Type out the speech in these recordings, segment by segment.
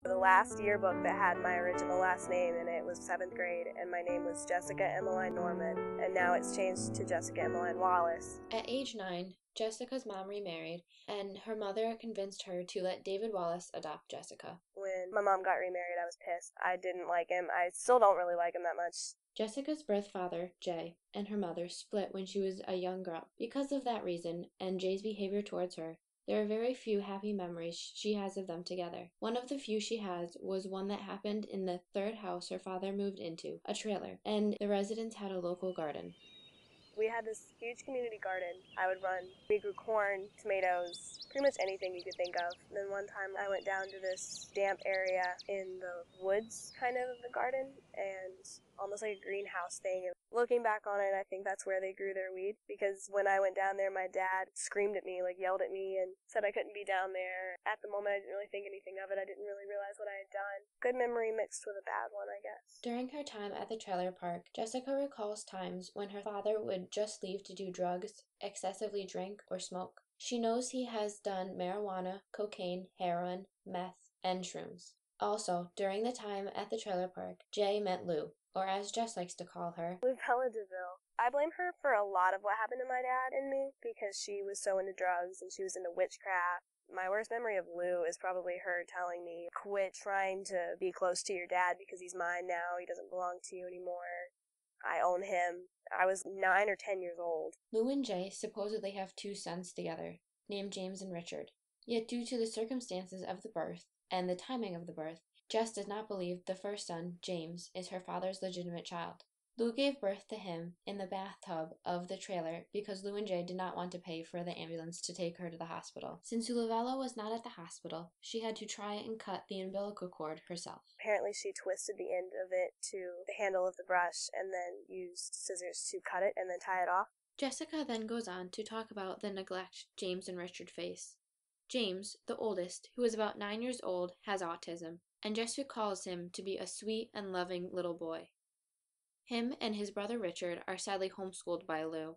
The last yearbook that had my original last name in it was 7th grade, and my name was Jessica Emmeline Norman, and now it's changed to Jessica Emmeline Wallace. At age 9, Jessica's mom remarried, and her mother convinced her to let David Wallace adopt Jessica. When my mom got remarried, I was pissed. I didn't like him. I still don't really like him that much. Jessica's birth father, Jay, and her mother split when she was a young girl. Because of that reason, and Jay's behavior towards her, there are very few happy memories she has of them together. One of the few she has was one that happened in the third house her father moved into, a trailer, and the residents had a local garden. We had this huge community garden. I would run. We grew corn, tomatoes, pretty much anything you could think of. And then one time I went down to this damp area in the woods, kind of the garden, and almost like a greenhouse thing. And looking back on it, I think that's where they grew their weed, because when I went down there, my dad screamed at me, like yelled at me, and said I couldn't be down there. At the moment, I didn't really think anything of it. I didn't really realize what I had done. Good memory mixed with a bad one, I guess. During her time at the trailer park, Jessica recalls times when her father would just leave to do drugs, excessively drink, or smoke. She knows he has done marijuana, cocaine, heroin, meth, and shrooms. Also, during the time at the trailer park, Jay met Lou, or as Jess likes to call her, Lou Bella DeVille. I blame her for a lot of what happened to my dad and me, because she was so into drugs and she was into witchcraft. My worst memory of Lou is probably her telling me, quit trying to be close to your dad because he's mine now. He doesn't belong to you anymore. I own him. I was 9 or 10 years old. Lou and Jay supposedly have 2 sons together, named James and Richard. Yet due to the circumstances of the birth, and the timing of the birth, Jess does not believe the first son, James, is her father's legitimate child. Lou gave birth to him in the bathtub of the trailer because Lou and Jay did not want to pay for the ambulance to take her to the hospital. Since Lavella was not at the hospital, she had to try and cut the umbilical cord herself. Apparently she twisted the end of it to the handle of the brush and then used scissors to cut it and then tie it off. Jessica then goes on to talk about the neglect James and Richard face. James, the oldest, who is about 9 years old, has autism, and Jess recalls him to be a sweet and loving little boy. Him and his brother Richard are sadly homeschooled by Lou.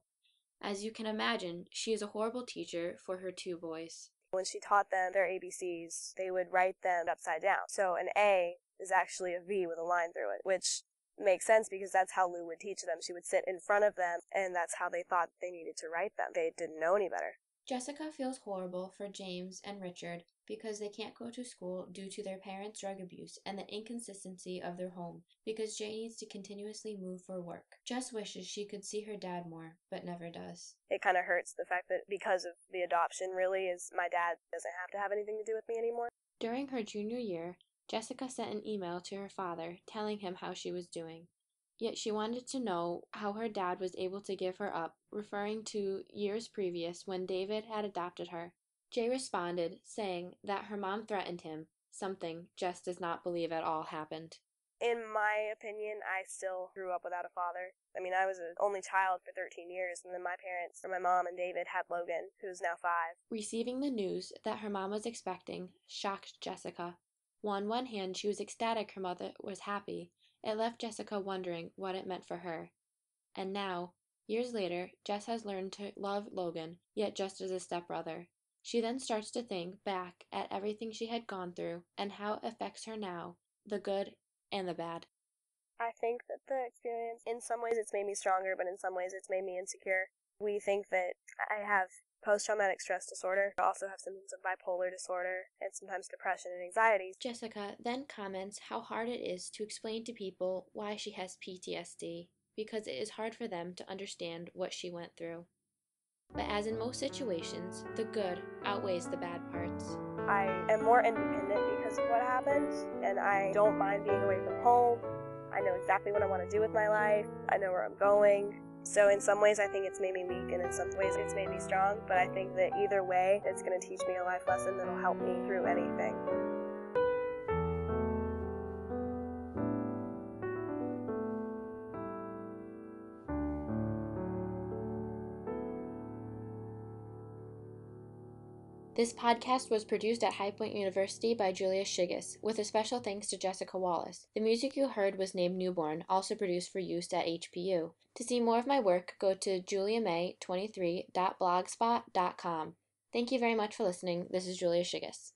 As you can imagine, she is a horrible teacher for her 2 boys. When she taught them their ABCs, they would write them upside down. So an A is actually a V with a line through it, which makes sense because that's how Lou would teach them. She would sit in front of them, and that's how they thought they needed to write them. They didn't know any better. Jessica feels horrible for James and Richard because they can't go to school due to their parents' drug abuse and the inconsistency of their home because Jay needs to continuously move for work. Jess wishes she could see her dad more, but never does. It kind of hurts the fact that because of the adoption really is my dad doesn't have to have anything to do with me anymore. During her junior year, Jessica sent an email to her father telling him how she was doing. Yet she wanted to know how her dad was able to give her up, referring to years previous when David had adopted her. Jay responded, saying that her mom threatened him, something Jess does not believe at all happened. In my opinion, I still grew up without a father. I mean, I was an only child for 13 years, and then my parents, or my mom and David, had Logan, who's now 5. Receiving the news that her mom was expecting shocked Jessica. On one hand, she was ecstatic her mother was happy. It left Jessica wondering what it meant for her. And now, years later, Jess has learned to love Logan, yet just as a stepbrother. She then starts to think back at everything she had gone through and how it affects her now, the good and the bad. I think that the experience, in some ways it's made me stronger, but in some ways it's made me insecure. We think that I have post-traumatic stress disorder. I also have symptoms of bipolar disorder and sometimes depression and anxiety. Jessica then comments how hard it is to explain to people why she has PTSD, because it is hard for them to understand what she went through. But as in most situations, the good outweighs the bad parts. I am more independent because of what happened, and I don't mind being away from home. I know exactly what I want to do with my life. I know where I'm going. So in some ways I think it's made me weak, and in some ways it's made me strong, but I think that either way it's going to teach me a life lesson that'll help me through anything. This podcast was produced at High Point University by Julia Shiggis, with a special thanks to Jessica Wallace. The music you heard was named Newborn, also produced for use at HPU. To see more of my work, go to juliamay23.blogspot.com. Thank you very much for listening. This is Julia Shiggis.